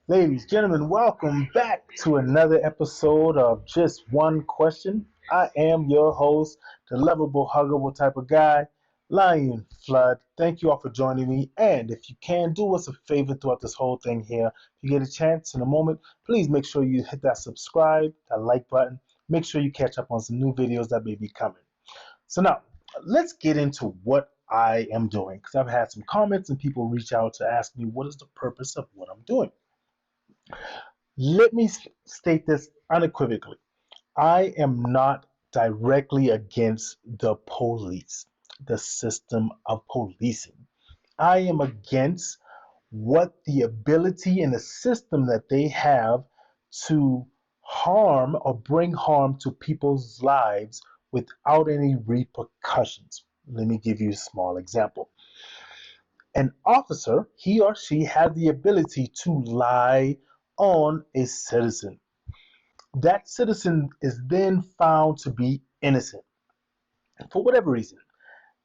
Ladies, gentlemen, welcome back to another episode of Just One Question. I am your host, the lovable, huggable type of guy, Lion Flood. Thank you all for joining me. And if you can, do us a favor throughout this whole thing here. If you get a chance in a moment, please make sure you hit that subscribe, that like button. Make sure you catch up on some new videos that may be coming. So now, let's get into what I am doing, because I've had some comments and people reach out to ask me what is the purpose of what I'm doing. Let me state this unequivocally. I am not directly against the police, the system of policing. I am against what the ability and the system that they have to harm or bring harm to people's lives without any repercussions. Let me give you a small example. An officer, he or she has the ability to lie on a citizen. That citizen is then found to be innocent for whatever reason.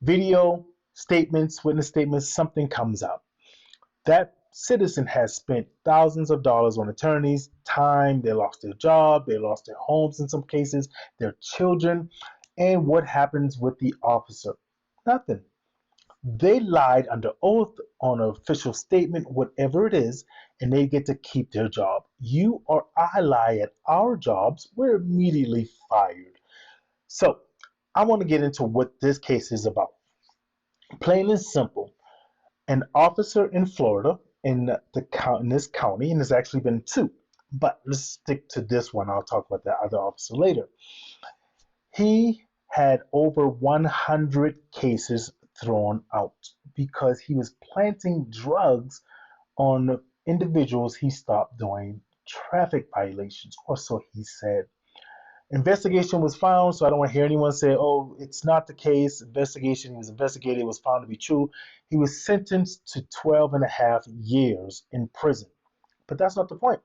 Video, statements, witness statements, something comes out. That citizen has spent thousands of dollars on attorneys, time, they lost their job, they lost their homes in some cases, their children, and what happens with the officer? Nothing. They lied under oath on an official statement, whatever it is, and they get to keep their job. You or I lie at our jobs, we're immediately fired. So, I want to get into what this case is about. Plain and simple, an officer in Florida in this county, and there's actually been two, but let's stick to this one. I'll talk about that other officer later. He had over 100 cases thrown out because he was planting drugs on individuals he stopped doing traffic violations, or so he said. Investigation was found, so I don't want to hear anyone say, oh, it's not the case. Investigation, he was investigated, it was found to be true. He was sentenced to 12 and a half years in prison. But that's not the point.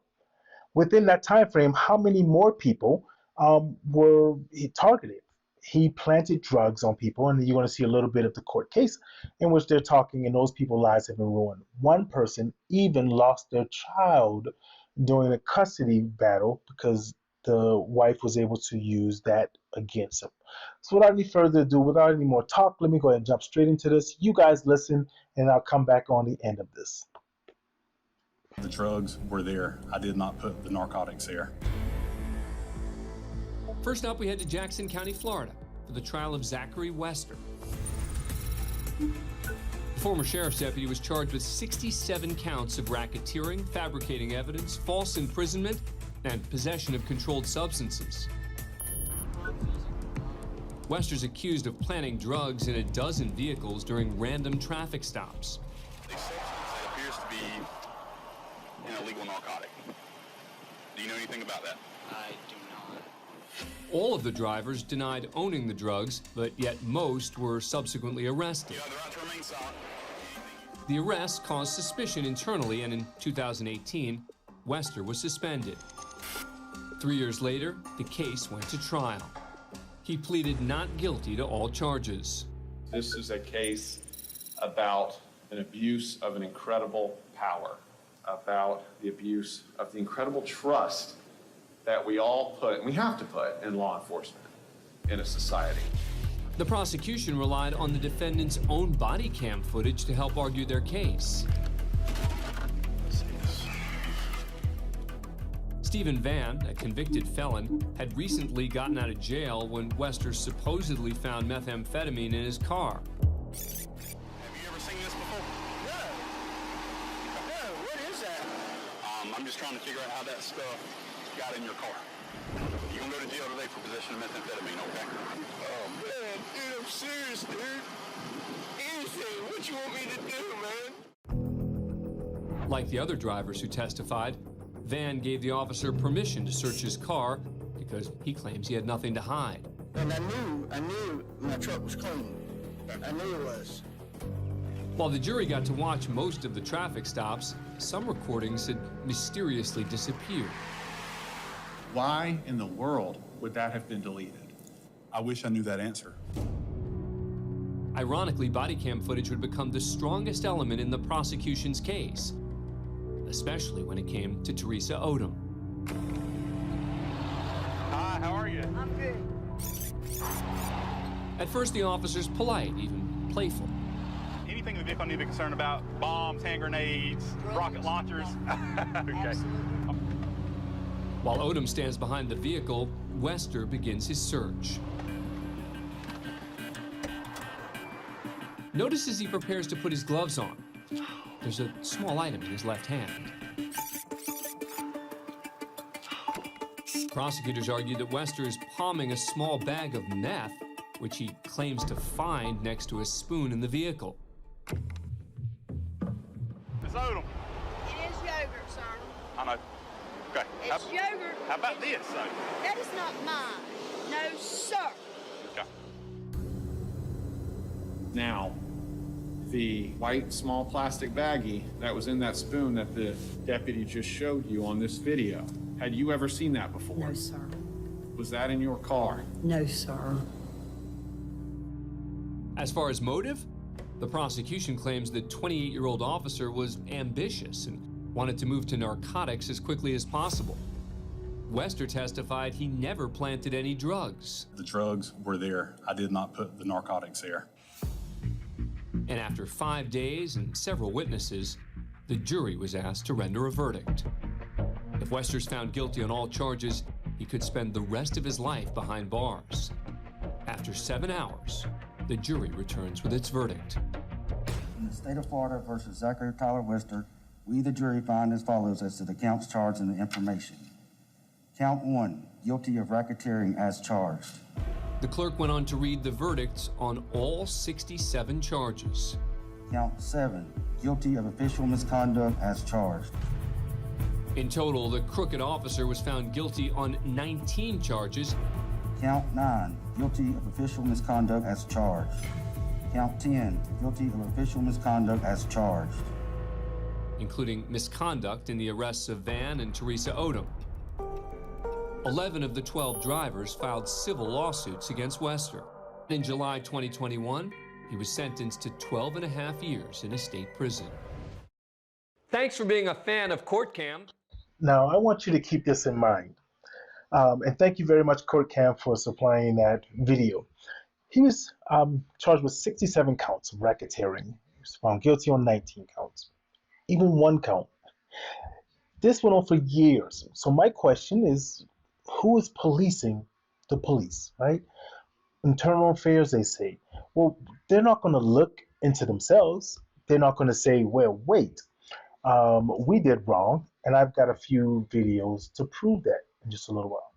Within that time frame, how many more people were he targeted? He planted drugs on people, and you're going to see a little bit of the court case in which they're talking, and those people's lives have been ruined. One person even lost their child during a custody battle because the wife was able to use that against him. So without any further ado, without any more talk, let me go ahead and jump straight into this. You guys listen, and I'll come back on the end of this. The drugs were there. I did not put the narcotics there. First up, we head to Jackson County, Florida, for the trial of Zachary Wester. The former sheriff's deputy was charged with 67 counts of racketeering, fabricating evidence, false imprisonment, and possession of controlled substances. Wester's accused of planting drugs in a dozen vehicles during random traffic stops. A substance that appears to be an illegal narcotic. Do you know anything about that? I do not. All of the drivers denied owning the drugs, but yet most were subsequently arrested. You have the right to remain silent. The arrest caused suspicion internally, and in 2018, Wester was suspended. 3 years later, the case went to trial. He pleaded not guilty to all charges. This is a case about an abuse of an incredible power, about the abuse of the incredible trust that we all put, and we have to put, in law enforcement in a society. The prosecution relied on the defendant's own body cam footage to help argue their case. Stephen Van, a convicted felon, had recently gotten out of jail when Wester supposedly found methamphetamine in his car. Have you ever seen this before? No. No, what is that? I'm just trying to figure out how that stuff got in your car. You're going to go to jail today for possession of methamphetamine, okay? Oh, man, dude, I'm serious, dude. Anything, what you want me to do, man? Like the other drivers who testified, Van gave the officer permission to search his car because he claims he had nothing to hide. And I knew my truck was clean. I knew it was. While the jury got to watch most of the traffic stops, some recordings had mysteriously disappeared. Why in the world would that have been deleted? I wish I knew that answer. Ironically, body cam footage would become the strongest element in the prosecution's case. especially when it came to Teresa Odom. Hi, how are you? I'm good. At first, the officer's polite, even playful. Anything in the vehicle I need to be concerned about? Bombs, hand grenades, rocket launchers? Okay. Absolutely. While Odom stands behind the vehicle, Wester begins his search. Notice as he prepares to put his gloves on, there's a small item in his left hand. Prosecutors argue that Wester is palming a small bag of meth, which he claims to find next to a spoon in the vehicle. Miss Odom. It is yogurt, sir. I know. Okay. It's yogurt. How about this, though? That is not mine. No, sir. Okay. Now, the white small plastic baggie that was in that spoon that the deputy just showed you on this video, had you ever seen that before? No, sir. Was that in your car? No, sir. As far as motive, the prosecution claims the 28-year-old officer was ambitious and wanted to move to narcotics as quickly as possible. Wester testified he never planted any drugs. The drugs were there. I did not put the narcotics there. And after 5 days and several witnesses, the jury was asked to render a verdict. If Wester's found guilty on all charges, he could spend the rest of his life behind bars. After 7 hours, the jury returns with its verdict. In the state of Florida versus Zachary Tyler Wester, we, the jury, find as follows as to the counts charged and the information. Count 1, guilty of racketeering as charged. The clerk went on to read the verdicts on all 67 charges. Count 7, guilty of official misconduct as charged. In total, the crooked officer was found guilty on 19 charges. Count 9, guilty of official misconduct as charged. Count 10, guilty of official misconduct as charged. Including misconduct in the arrests of Van and Teresa Odom. 11 of the 12 drivers filed civil lawsuits against Wester. In July 2021, he was sentenced to 12 and a half years in a state prison. Thanks for being a fan of Court Cam. Now, I want you to keep this in mind. And thank you very much, Court Cam, for supplying that video. He was charged with 67 counts of racketeering. He was found guilty on 19 counts, even 1 count. This went on for years. So my question is, who is policing the police, right? Internal affairs, they say. Well, they're not going to look into themselves. They're not going to say, well, wait, we did wrong. And I've got a few videos to prove that in just a little while.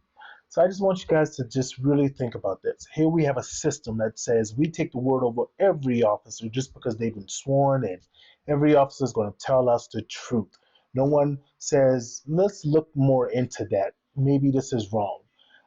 So I just want you guys to just really think about this. Here we have a system that says we take the word over every officer just because they've been sworn in. Every officer is going to tell us the truth. No one says, let's look more into that. Maybe this is wrong.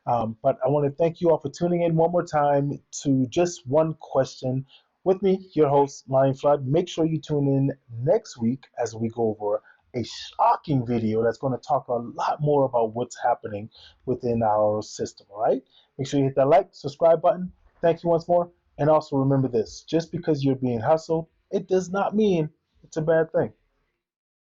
But I want to thank you all for tuning in one more time to Just One Question with me, your host, Lion Flood. Make sure you tune in next week as we go over a shocking video that's going to talk a lot more about what's happening within our system, all right? Make sure you hit that like, subscribe button. Thank you once more. And also remember this, just because you're being hustled, it does not mean it's a bad thing.